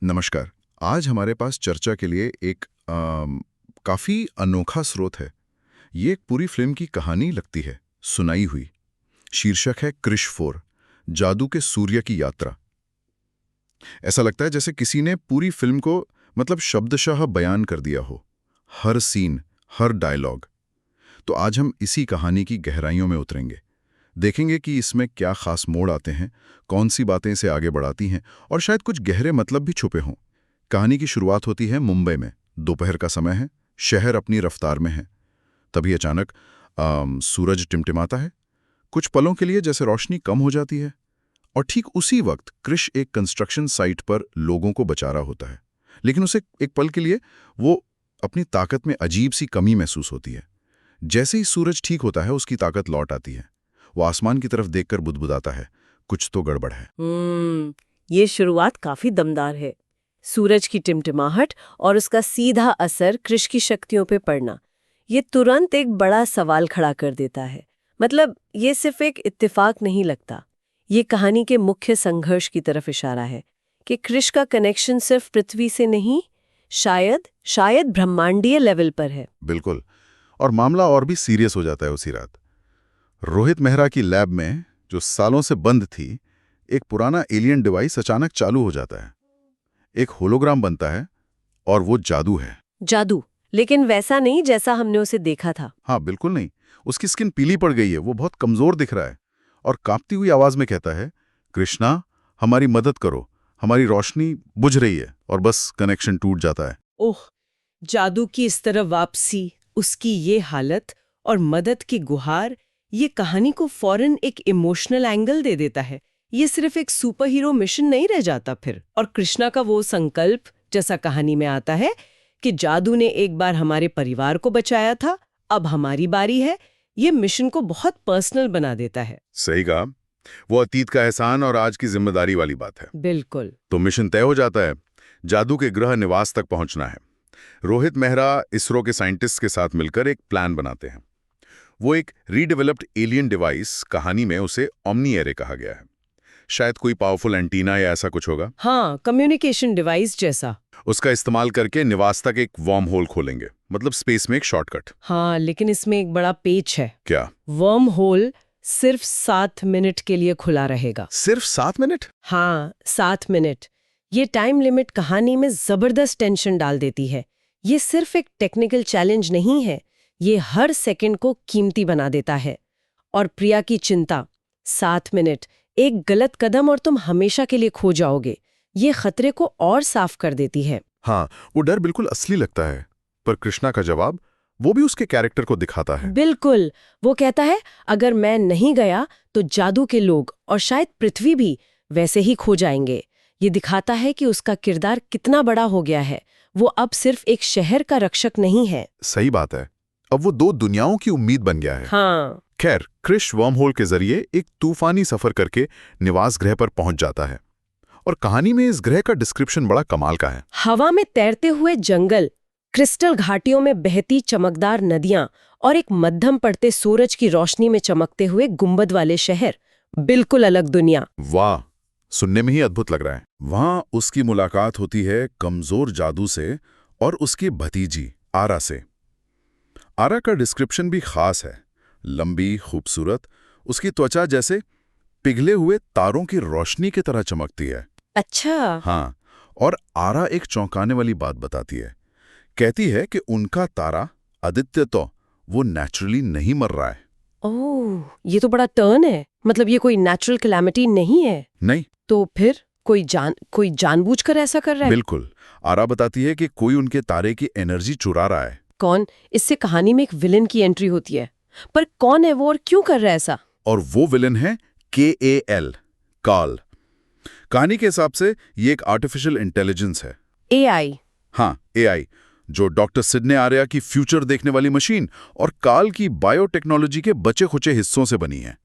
नमस्कार। आज हमारे पास चर्चा के लिए एक काफ़ी अनोखा स्रोत है। ये एक पूरी फिल्म की कहानी लगती है, सुनाई हुई। शीर्षक है क्रिश 4, जादू के सूर्य की यात्रा। ऐसा लगता है जैसे किसी ने पूरी फिल्म को शब्दशः बयान कर दिया हो। हर सीन, हर डायलॉग। तो आज हम इसी कहानी की गहराइयों में उतरेंगे। देखेंगे कि इसमें क्या खास मोड़ आते हैं, कौन सी बातें इसे आगे बढ़ाती हैं और शायद कुछ गहरे मतलब भी छुपे हों। कहानी की शुरुआत होती है मुंबई में। दोपहर का समय है, शहर अपनी रफ्तार में है। तभी अचानक सूरज टिमटिमाता है। कुछ पलों के लिए जैसे रोशनी कम हो जाती है। और ठीक उसी वक्त क्रिश एक कंस्ट्रक्शन साइट पर लोगों को बचा रहा होता है। लेकिन उसे एक पल के लिए वो अपनी ताकत में अजीब सी कमी महसूस होती है। जैसे ही सूरज ठीक होता है, उसकी ताकत लौट आती है। वो आसमान की तरफ देखकर बुदबुदाता है, कुछ तो गड़बड़ है। ये शुरुआत काफी दमदार है। सूरज की टिमटिमाहट और उसका सीधा असर क्रिश की शक्तियों पे पड़ना, ये तुरंत एक बड़ा सवाल खड़ा कर देता है। ये सिर्फ एक इत्तेफाक नहीं लगता, ये कहानी के मुख्य संघर्ष की तरफ इशारा है कि क्रिश का कनेक्शन सिर्फ पृथ्वी से नहीं, शायद ब्रह्मांडीय लेवल पर है। बिल्कुल। और मामला और भी सीरियस हो जाता है उसी रात। रोहित मेहरा की लैब में, जो सालों से बंद थी, एक पुराना एलियन डिवाइस अचानक चालू हो जाता है। एक होलोग्राम बनता है और वो जादू है। जादू, लेकिन वैसा नहीं जैसा हमने उसे देखा था। हाँ, बिल्कुल नहीं। उसकी स्किन पीली पड़ गई है, वो बहुत कमजोर दिख रहा है और कांपती हुई आवाज में कहता है, कृष्णा, हमारी मदद करो, हमारी रोशनी बुझ रही है। और बस कनेक्शन टूट जाता है। ओह, जादू की इस तरह वापसी, उसकी ये हालत और मदद की गुहार, ये कहानी को फौरन एक इमोशनल एंगल दे देता है। ये सिर्फ एक सुपर हीरो मिशन नहीं रह जाता फिर। और कृष्णा का वो संकल्प, जैसा कहानी में आता है कि जादू ने एक बार हमारे परिवार को बचाया था, अब हमारी बारी है, ये मिशन को बहुत पर्सनल बना देता है। सही कहा। वो अतीत का एहसान और आज की जिम्मेदारी वाली बात है। बिल्कुल। तो मिशन तय हो जाता है। जादू के ग्रह निवास तक पहुंचना है। रोहित मेहरा इसरो के साइंटिस्ट के साथ मिलकर एक प्लान बनाते हैं। वो एक रीडेवलप्ड एलियन डिवाइस, कहानी में उसे ओमनी एरे कहा गया है। शायद कोई पावरफुल एंटीना या ऐसा कुछ होगा। हाँ, कम्युनिकेशन डिवाइस जैसा। उसका इस्तेमाल करके निवास तक एक वर्म होल खोलेंगे, मतलब स्पेस में एक शॉर्टकट। हाँ, लेकिन इसमें एक बड़ा पेच है। क्या? वर्म होल सिर्फ 7 मिनट के लिए खुला रहेगा। सिर्फ 7 मिनट? हाँ, 7 मिनट। ये टाइम लिमिट कहानी में जबरदस्त टेंशन डाल देती है। ये सिर्फ एक टेक्निकल चैलेंज नहीं है, ये हर सेकंड को कीमती बना देता है। और प्रिया की चिंता, 7 मिनट, एक गलत कदम और तुम हमेशा के लिए खो जाओगे, ये खतरे को और साफ कर देती है। हाँ, वो डर बिल्कुल असली लगता है। पर कृष्णा का जवाब, वो भी उसके कैरेक्टर को दिखाता है। बिल्कुल। वो कहता है, अगर मैं नहीं गया तो जादू के लोग और शायद पृथ्वी भी वैसे ही खो जाएंगे। ये दिखाता है कि उसका किरदार कितना बड़ा हो गया है। वो अब सिर्फ एक शहर का रक्षक नहीं है। सही बात है। अब वो 2 दुनियाओं की उम्मीद बन गया है। हाँ। खैर, क्रिश वर्महोल के जरिए एक तूफानी सफर करके निवास ग्रह पर पहुंच जाता है। और कहानी में इस ग्रह का डिस्क्रिप्शन बड़ा कमाल का है। हवा में तैरते हुए जंगल, क्रिस्टल घाटियों में बहती चमकदार नदियां और एक मध्यम पड़ते सूरज की रोशनी में चमकते हुए गुंबद वाले शहर। बिल्कुल अलग दुनिया। वाह, सुनने में ही अद्भुत लग रहा है। वहां उसकी मुलाकात होती है कमजोर जादू से और उसकी भतीजी आरा से। आरा का डिस्क्रिप्शन भी खास है। लंबी, खूबसूरत, उसकी त्वचा जैसे पिघले हुए तारों की रोशनी की तरह चमकती है। अच्छा। हाँ, और आरा एक चौंकाने वाली बात बताती है। कहती है कि उनका तारा आदित्य तो वो नेचुरली नहीं मर रहा है। ओह, ये तो बड़ा टर्न है। ये कोई नेचुरल कैलामिटी नहीं है। नहीं। तो फिर कोई जानबूझकर ऐसा कर रहा है? बिल्कुल। आरा बताती है कि कोई उनके तारे की एनर्जी चुरा रहा है। कौन? इससे कहानी में एक विलेन की एंट्री होती है, पर कौन है वो और क्यों कर रहा है ऐसा? और वो विलेन है KAL, काल। कहानी के हिसाब से ये एक आर्टिफिशियल इंटेलिजेंस है। AI। हाँ, AI, जो डॉक्टर सिडने आर्या की फ्यूचर देखने वाली मशीन और काल की बायोटेक्नोलॉजी के बचे खुचे हिस्सों से बनी है।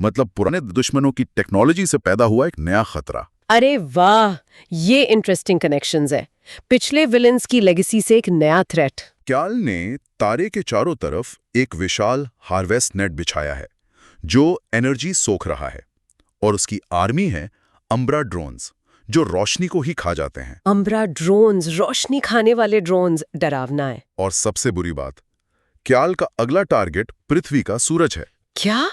पुराने दुश्मनों की टेक्नोलॉजी से पैदा हुआ एक नया खतरा। अरे वाह, ये इंटरेस्टिंग कनेक्शंस है। पिछले विलेंस की लेगेसी से एक नया थ्रेट। काल ने तारे के चारों तरफ एक विशाल हार्वेस्ट नेट बिछाया है जो एनर्जी सोख रहा है। और उसकी आर्मी है अम्ब्रा ड्रोन्स, जो रोशनी को ही खा जाते हैं। अम्ब्रा ड्रोन्स, रोशनी खाने वाले ड्रोन्स, डरावना है। और सबसे बुरी बात, क्याल का अगला टारगेट पृथ्वी का सूरज है। क्या?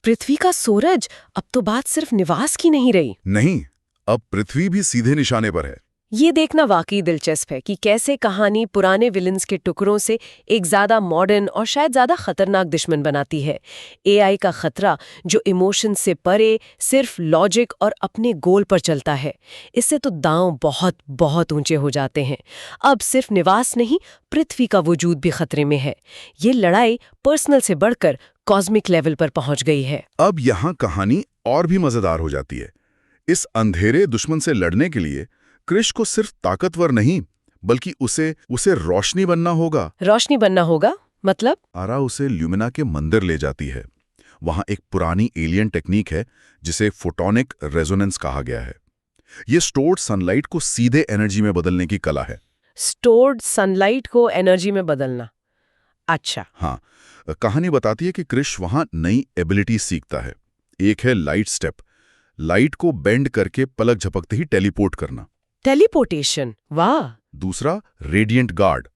पृथ्वी का सूरज? अब तो बात सिर्फ निवास की नहीं रही। नहीं, अब पृथ्वी भी सीधे निशाने पर है। ये देखना वाकई दिलचस्प है कि कैसे कहानी पुराने विलन्स के टुकड़ों से एक ज्यादा मॉडर्न और शायद ज्यादा खतरनाक दुश्मन बनाती है। एआई का खतरा जो इमोशन से परे सिर्फ लॉजिक और अपने गोल पर चलता है, इससे तो दांव बहुत बहुत ऊंचे हो जाते हैं। अब सिर्फ निवास नहीं, पृथ्वी का वजूद भी खतरे में है। ये लड़ाई पर्सनल से बढ़कर कॉस्मिक लेवल पर पहुंच गई है। अब यहाँ कहानी और भी मजेदार हो जाती है। इस अंधेरे दुश्मन से लड़ने के लिए कृष को सिर्फ ताकतवर नहीं, बल्कि उसे रोशनी बनना होगा। रोशनी बनना होगा मतलब? आरा उसे ल्यूमिना के मंदिर ले जाती है। वहां एक पुरानी एलियन टेक्निक है जिसे फोटोनिक रेजोनेंस कहा गया है। ये स्टोर्ड सनलाइट को सीधे एनर्जी में बदलने की कला है। स्टोर्ड सनलाइट को एनर्जी में बदलना, अच्छा। हाँ, कहानी बताती है कि कृष वहां नई एबिलिटी सीखता है। एक है लाइट स्टेप, लाइट को बेंड करके पलक झपकते ही टेलीपोर्ट करना। टेलीपोर्टेशन, वाह। दूसरा रेडिएंट गार्ड,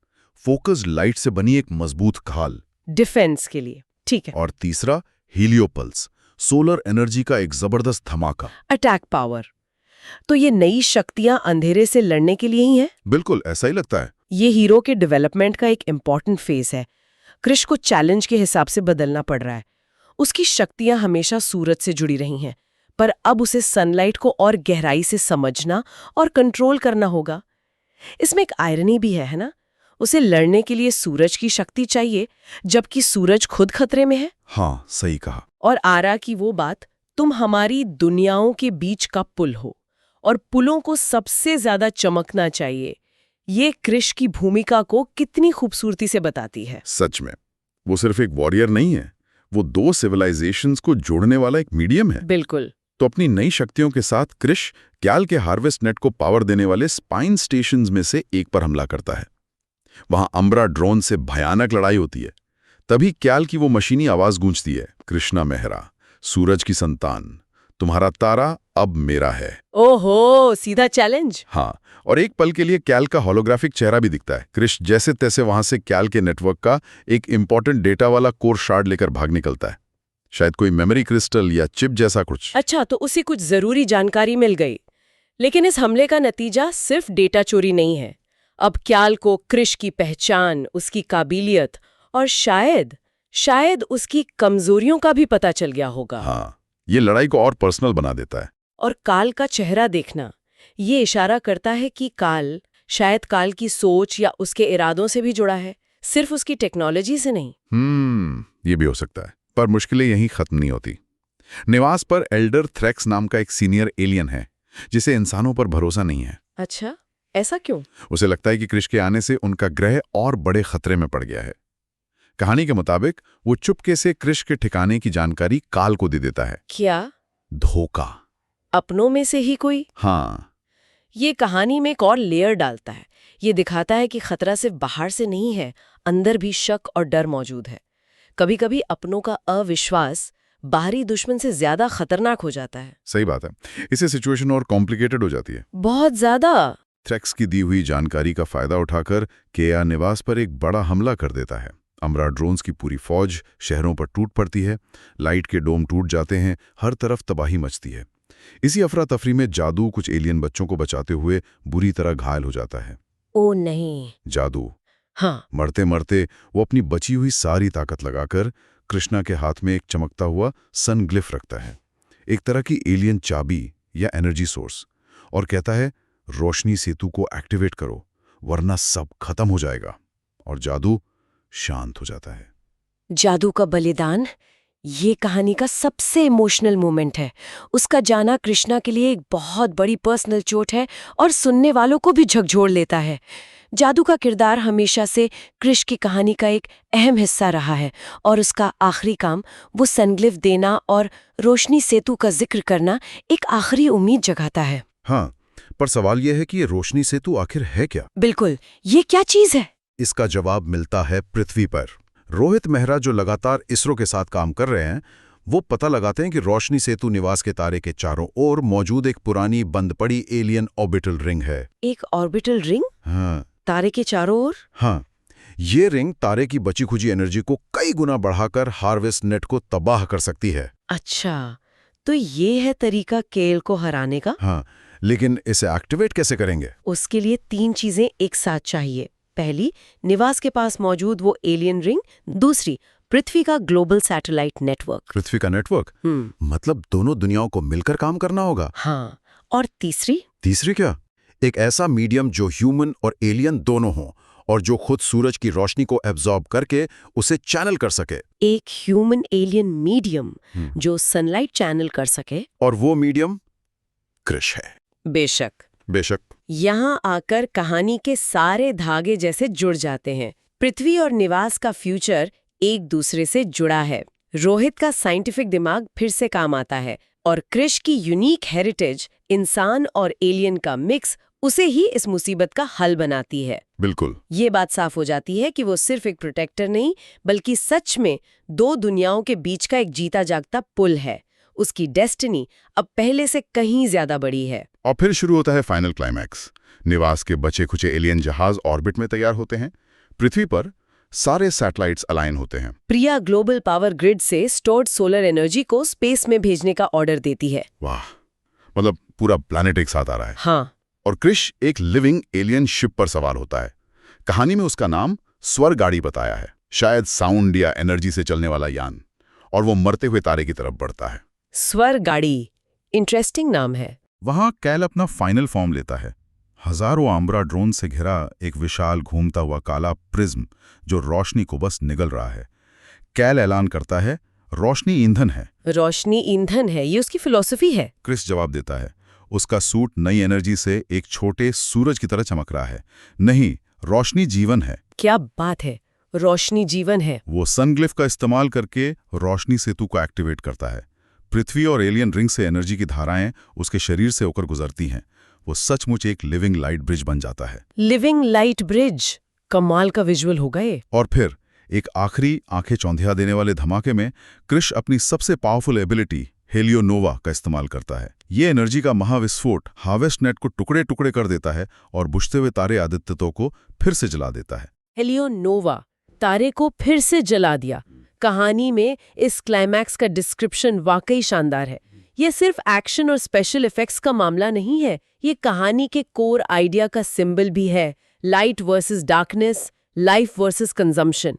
फोकस्ड लाइट से बनी एक मजबूत खाल, डिफेंस के लिए, ठीक है। और तीसरा हीलियोपल्स, सोलर एनर्जी का एक जबरदस्त धमाका, अटैक पावर। तो ये नई शक्तियां अंधेरे से लड़ने के लिए ही हैं? बिल्कुल ऐसा ही लगता है। ये हीरो के डेवलपमेंट का एक इम्पॉर्टेंट फेज है। कृष को चैलेंज के हिसाब से बदलना पड़ रहा है। उसकी शक्तियां हमेशा सूरज से जुड़ी रही हैं, पर अब उसे सनलाइट को और गहराई से समझना और कंट्रोल करना होगा। इसमें एक आयरनी भी है ना? उसे लड़ने के लिए सूरज की शक्ति चाहिए, जबकि सूरज खुद खतरे में है। हाँ, सही कहा। और आरा की वो बात, तुम हमारी दुनियाओं के बीच का पुल हो और पुलों को सबसे ज्यादा चमकना चाहिए, ये कृष की भूमिका को कितनी खूबसूरती से बताती है। सच में, वो सिर्फ एक वॉरियर नहीं है, वो दो सिविलाइजेशंस को जोड़ने वाला एक मीडियम है। बिल्कुल। तो अपनी नई शक्तियों के साथ कृष क्याल के हार्वेस्ट नेट को पावर देने वाले स्पाइन स्टेशंस में से एक पर हमला करता है। वहां अम्ब्रा ड्रोन से भयानक लड़ाई होती है। तभी क्याल की वो मशीनी आवाज गूंजती है, कृष्णा मेहरा, सूरज की संतान, तुम्हारा तारा अब मेरा है। ओहो, सीधा चैलेंज। हाँ, और एक पल के लिए क्याल का होलोग्राफिक चेहरा भी दिखता है। कृष जैसे तैसे वहां से क्याल के नेटवर्क का एक इंपॉर्टेंट डेटा वाला कोर शार्ड लेकर भाग निकलता है। शायद कोई मेमोरी क्रिस्टल या चिप जैसा कुछ। अच्छा, तो उसे कुछ जरूरी जानकारी मिल गई। लेकिन इस हमले का नतीजा सिर्फ डेटा चोरी नहीं है। अब क्याल को कृष की पहचान, उसकी काबिलियत और शायद उसकी कमजोरियों का भी पता चल गया होगा। हाँ, ये लड़ाई को और पर्सनल बना देता है। और काल का चेहरा देखना, ये इशारा करता है कि शायद काल की सोच या उसके इरादों से भी जुड़ा है, सिर्फ उसकी टेक्नोलॉजी से नहीं। ये भी हो सकता है, पर मुश्किलें यहीं खत्म नहीं होती। निवास पर एल्डर थ्रेक्स नाम का एक सीनियर एलियन है, जिसे इंसानों पर भरोसा नहीं है। अच्छा, ऐसा क्यों? उसे लगता है कि कृष के आने से उनका ग्रह और बड़े खतरे में पड़ गया है। कहानी के मुताबिक वो चुपके से कृष के ठिकाने की जानकारी काल को दे देता है। क्या? धोखा। अपनों में से ही कोई? हाँ। ये कहानी में एक और लेयर डालता है। ये दिखाता है कि खतरा सिर्फ बाहर से नहीं है, अंदर भी शक और डर मौजूद है। कभी कभी अपनों का अविश्वास बाहरी दुश्मन से ज्यादा खतरनाक हो जाता है। सही बात है, इससे सिचुएशन और कॉम्प्लिकेटेड हो जाती है। बहुत ज्यादा। थ्रेक्स की दी हुई जानकारी का फायदा उठाकर केया निवास पर एक बड़ा हमला कर देता है। अम्ब्रा ड्रोन्स की पूरी फौज शहरों पर टूट पड़ती है, लाइट के डोम टूट जाते हैं, हर तरफ तबाही मचती है। इसी अफरा तफरी में जादू कुछ एलियन बच्चों को बचाते हुए बुरी तरह घायल हो जाता है। ओ नहीं। जादू। हाँ। मरते मरते वो अपनी बची हुई सारी ताकत लगाकर कृष्णा के हाथ में एक चमकता हुआ सन ग्लिफ रखता है, एक तरह की एलियन चाबी या एनर्जी सोर्स, और कहता है रोशनी सेतु को एक्टिवेट करो वरना सब खत्म हो जाएगा। और जादू शांत हो जाता है। जादू का बलिदान, ये कहानी का सबसे इमोशनल मोमेंट है। उसका जाना कृष्णा के लिए एक बहुत बड़ी पर्सनल चोट है और सुनने वालों को भी झकझोर लेता है। जादू का किरदार हमेशा से कृष की कहानी का एक अहम हिस्सा रहा है और उसका आखिरी काम वो सनग्लिफ देना और रोशनी सेतु का जिक्र करना एक आखिरी उम्मीद जगाता है। हाँ, पर सवाल यह है कि ये रोशनी सेतु आखिर है क्या? बिल्कुल, ये क्या चीज है? इसका जवाब मिलता है पृथ्वी पर। रोहित मेहरा जो लगातार इसरो के साथ काम कर रहे हैं, वो पता लगाते हैं कि रोशनी सेतु निवास के तारे के चारों ओर मौजूद एक पुरानी बंद पड़ी एलियन ऑर्बिटल रिंग है। एक ऑर्बिटल रिंग? हाँ तारे के चारों ओर? हाँ, ये रिंग तारे की बची खुची एनर्जी को कई गुना बढ़ाकर हार्वेस्ट नेट को तबाह कर सकती है। अच्छा, तो ये है तरीका केल को हराने का? हाँ, लेकिन इसे एक्टिवेट कैसे करेंगे? उसके लिए 3 चीजें एक साथ चाहिए। पहली, निवास के पास मौजूद वो एलियन रिंग। दूसरी, पृथ्वी का ग्लोबल सैटेलाइट नेटवर्क। पृथ्वी का नेटवर्क? मतलब दोनों दुनियाओं को मिलकर काम करना होगा। हाँ, और तीसरी? तीसरी क्या? एक ऐसा मीडियम जो ह्यूमन और एलियन दोनों हो और जो खुद सूरज की रोशनी को एब्जॉर्ब करके उसे चैनल कर सके। एक ह्यूमन एलियन मीडियम जो सनलाइट चैनल कर सके। और वो मीडियम कृष है। बेशक। बेशक। यहाँ आकर कहानी के सारे धागे जैसे जुड़ जाते हैं। पृथ्वी और निवास का फ्यूचर एक दूसरे से जुड़ा है। रोहित का साइंटिफिक दिमाग फिर से काम आता है और कृष की यूनिक हेरिटेज, इंसान और एलियन का मिक्स, उसे ही इस मुसीबत का हल बनाती है। बिल्कुल। ये बात साफ हो जाती है कि वो सिर्फ एक प्रोटेक्टर नहीं, बल्कि सच में 2 दुनियाओं के बीच का एक जीता जागता पुल है। उसकी डेस्टिनी अब पहले से कहीं ज्यादा बड़ी है। और फिर शुरू होता है फाइनल क्लाइमैक्स। निवास के बचे खुचे एलियन जहाज ऑर्बिट में तैयार होते हैं। पृथ्वी पर सारे सैटेलाइट्स अलाइन होते हैं। प्रिया ग्लोबल पावर ग्रिड से स्टोर्ड सोलर एनर्जी को स्पेस में भेजने का ऑर्डर देती है। वाह, मतलब पूरा प्लैनेट एक साथ आ रहा है। हाँ। और कृष एक लिविंग एलियन शिप पर सवार होता है। कहानी में उसका नाम स्वर गाड़ी बताया है, शायद साउंड या एनर्जी से चलने वाला यान, और वो मरते हुए तारे की तरफ बढ़ता है। स्वर गाड़ी, इंटरेस्टिंग नाम है। वहां कैल अपना फाइनल फॉर्म लेता है। हजारों आम्ब्रा ड्रोन से घिरा एक विशाल घूमता हुआ काला प्रिज्म जो रोशनी को बस निगल रहा है। कैल ऐलान करता है, रोशनी ईंधन है। रोशनी ईंधन है, ये उसकी फिलॉसफी है। क्रिस जवाब देता है, उसका सूट नई एनर्जी से एक छोटे सूरज की तरह चमक रहा है। नहीं, रोशनी जीवन है। क्या बात है, रोशनी जीवन है। वो सनग्लिफ का इस्तेमाल करके रोशनी सेतु को एक्टिवेट करता है। पृथ्वी और एलियन रिंग से एनर्जी की धाराएं उसके शरीर से होकर गुजरती हैं। वो सचमुच एक लिविंग लाइट ब्रिज बन जाता है। लिविंग लाइट ब्रिज, कमाल का विजुअल होगा ये। और फिर एक आखिरी आंखें चौंधिया देने वाले धमाके में कृष अपनी सबसे पावरफुल एबिलिटी हेलियोनोवा का इस्तेमाल करता है। ये एनर्जी का महाविस्फोट हार्वेस्ट नेट को टुकड़े टुकड़े कर देता है और बुझते हुए तारे आदित्यतों को फिर से जला देता है। हेलियोनोवा, तारे को फिर से जला दिया। कहानी में इस क्लाइमैक्स का डिस्क्रिप्शन वाकई शानदार है। ये सिर्फ एक्शन और स्पेशल इफेक्ट्स का मामला नहीं है, ये कहानी के कोर आइडिया का सिंबल भी है। Light versus darkness, life versus consumption.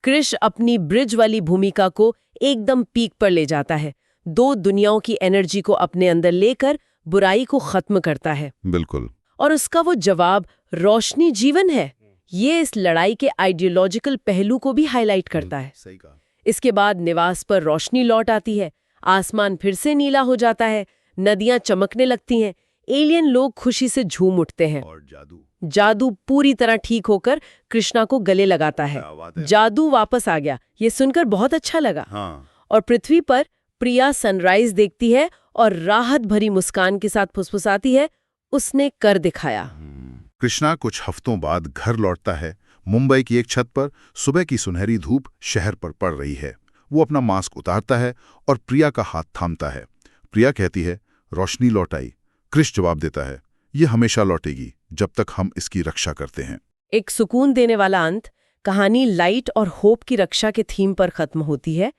Krish अपनी ब्रिज वाली भूमिका को एकदम पीक पर ले जाता है। 2 दुनियाओं की एनर्जी को अपने अंदर लेकर बुराई को खत्म करता है। बिल्कुल। और उसका वो जवाब, रोशनी जीवन है, ये इस लड़ाई के आइडियोलॉजिकल पहलू को भी हाईलाइट करता है। सही कहा। इसके बाद निवास पर रोशनी लौट आती है, आसमान फिर से नीला हो जाता है, नदियां चमकने लगती हैं, एलियन लोग खुशी से झूम उठते हैं। और जादू पूरी तरह ठीक होकर कृष्णा को गले लगाता है। जादू वापस आ गया, ये सुनकर बहुत अच्छा लगा। हाँ। और पृथ्वी पर प्रिया सनराइज देखती है और राहत भरी मुस्कान के साथ फुसफुसाती है, उसने कर दिखाया। कृष्णा कुछ हफ्तों बाद घर लौटता है। मुंबई की एक छत पर सुबह की सुनहरी धूप शहर पर पड़ रही है। वो अपना मास्क उतारता है और प्रिया का हाथ थामता है। प्रिया कहती है, रोशनी लौट आई। कृष जवाब देता है, ये हमेशा लौटेगी जब तक हम इसकी रक्षा करते हैं। एक सुकून देने वाला अंत। कहानी लाइट और होप की रक्षा के थीम पर खत्म होती है,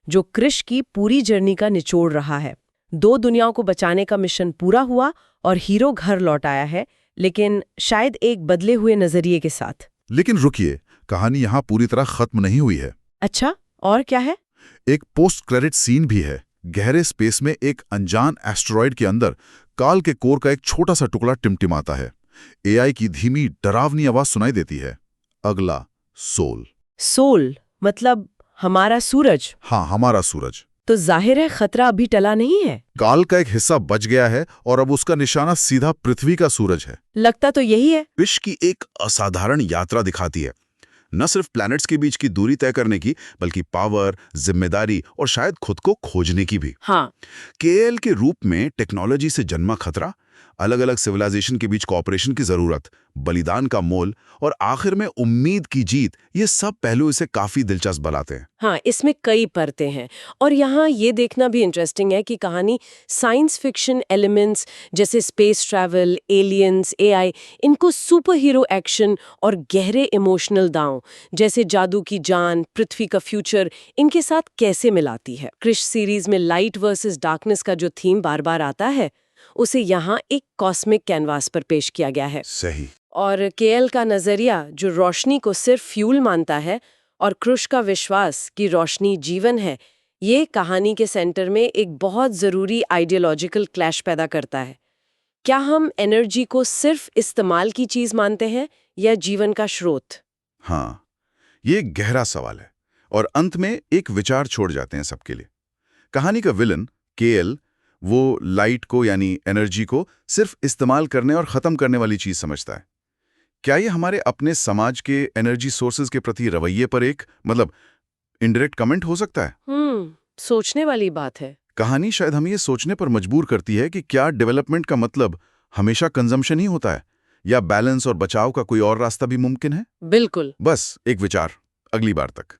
जो कृष की पूरी जर्नी का निचोड़ रहा है। 2 दुनियाओं को बचाने का मिशन पूरा हुआ और हीरो घर लौट आया है, लेकिन शायद एक बदले हुए नजरिए के साथ। लेकिन रुकिए, कहानी यहाँ पूरी तरह खत्म नहीं हुई है। अच्छा, और क्या है? एक पोस्ट क्रेडिट सीन भी है। गहरे स्पेस में एक अनजान एस्टेरॉयड के अंदर काल के कोर का एक छोटा सा टुकड़ा टिमटिमाता है। एआई की धीमी डरावनी आवाज सुनाई देती है, अगला सोल। सोल मतलब हमारा सूरज? हाँ, हमारा सूरज। तो जाहिर है खतरा अभी टला नहीं है। काल का एक हिस्सा बच गया है और अब उसका निशाना सीधा पृथ्वी का सूरज है। लगता तो यही है। विश्व की एक असाधारण यात्रा दिखाती है, न सिर्फ प्लैनेट्स के बीच की दूरी तय करने की, बल्कि पावर, जिम्मेदारी और शायद खुद को खोजने की भी। हाँ। केएल के रूप में टेक्नोलॉजी से जन्मा खतरा अलग अलग सिविलाइजेशन के बीच कोऑपरेशन की जरूरत, बलिदान का मोल और आखिर में उम्मीद की जीत, ये सब पहलू इसे काफी दिलचस्प बनाते हैं। हाँ, इसमें कई परतें हैं और यहाँ ये देखना भी इंटरेस्टिंग है कि कहानी साइंस फिक्शन एलिमेंट्स जैसे स्पेस ट्रैवल, एलियंस, एआई, इनको सुपर हीरो एक्शन और गहरे इमोशनल दांव जैसे जादू की जान, पृथ्वी का फ्यूचर, इनके साथ कैसे मिलाती है। क्रिश सीरीज में लाइट वर्सेस डार्कनेस का जो थीम बार बार आता है, उसे यहाँ एक कॉस्मिक कैनवास पर पेश किया गया है। सही। और केएल का नजरिया जो रोशनी को सिर्फ फ्यूल मानता है और क्रुश का विश्वास कि रोशनी जीवन है, ये कहानी के सेंटर में एक बहुत जरूरी आइडियोलॉजिकल क्लैश पैदा करता है। क्या हम एनर्जी को सिर्फ इस्तेमाल की चीज मानते हैं या जीवन का स्रोत? हाँ, ये एक गहरा सवाल है और अंत में एक विचार छोड़ जाते हैं सबके लिए। कहानी का विलन केएल, वो लाइट को यानी एनर्जी को सिर्फ इस्तेमाल करने और खत्म करने वाली चीज समझता है। क्या ये हमारे अपने समाज के एनर्जी सोर्सेज के प्रति रवैये पर एक इनडायरेक्ट कमेंट हो सकता है? सोचने वाली बात है। कहानी शायद हमें ये सोचने पर मजबूर करती है कि क्या डेवलपमेंट का मतलब हमेशा कंजम्पशन ही होता है या बैलेंस और बचाव का कोई और रास्ता भी मुमकिन है? बिल्कुल। बस एक विचार, अगली बार तक।